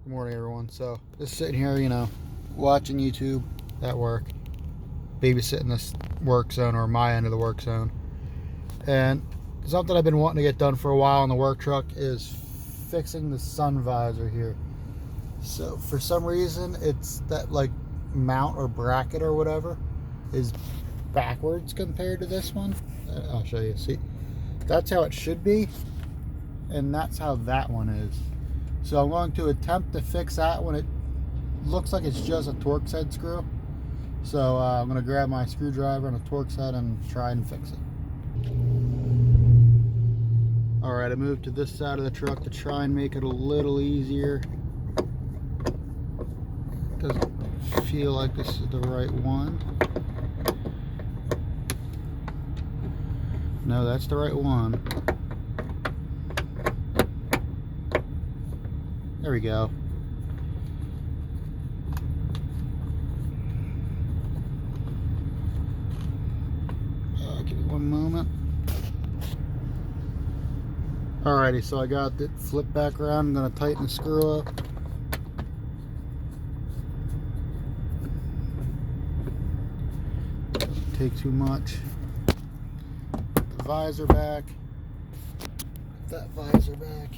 Good morning, everyone. So, just sitting here, watching YouTube at work, babysitting this work zone, or my end of the work zone. And something I've been wanting to get done for a while on the work truck is fixing the sun visor here. So, for some reason, it's that like mount or bracket or whatever is backwards compared to this one. I'll show you. See, that's how it should be, and that's how that one is. So I'm going to attempt to fix that when it looks like it's just a Torx head screw. So I'm going to grab my screwdriver and a Torx head and try and fix it. Alright, I moved to this side of the truck to try and make it a little easier. Doesn't feel like this is the right one. No, that's the right one. There we go. Give me one moment. Alrighty, so I got it flipped back around. I'm going to tighten the screw up. Doesn't take too much. Put the visor back. Put that visor back.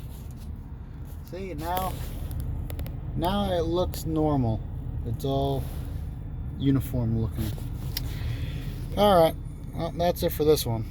See, now it looks normal. It's all uniform looking. Alright, well, that's it for this one.